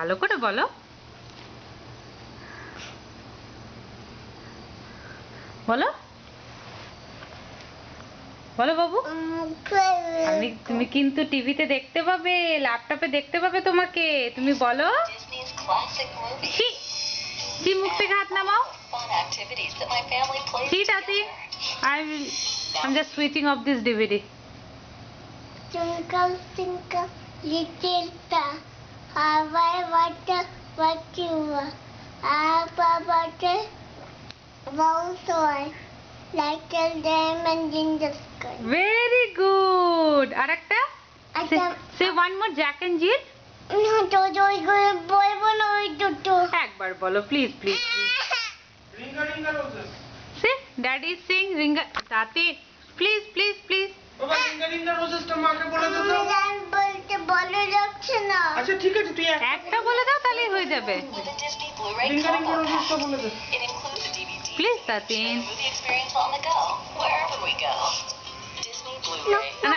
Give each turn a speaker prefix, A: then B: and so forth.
A: ভালো করে বলো। বলো বলো বাবু। তুমি কিন্তু টিভিতে দেখতে পাবে, ল্যাপটপে দেখতে পাবে তোমাকে। তুমি বলো। মুখ থেকে হাত নামাও। I'm just switching off this DVD.
B: Twinkle, twinkle, little star, how I wonder what you are. Up above the world soar, like a diamond in the sky.
A: Very good. আরেকটা? Say one more, Jack and Jill.
B: No, বলবো না ওই দুটো।
A: একবার বলো please please.
C: Ringa ringa roses.
A: See, Daddy is saying ringa. Tati, please please please.
C: বাবা ring a ring a রোজেসটা মাকে বলে দাও তো।
B: আমি বলতে ভালো লাগছে না।
C: আচ্ছা ঠিক আছে তুই
A: একটা বলে দাও তাহলেই হয়ে যাবে।
C: রিঙ্গা রিঙ্গা রোজেসটা বলে দে।
A: প্লিজ তাতিন।
B: না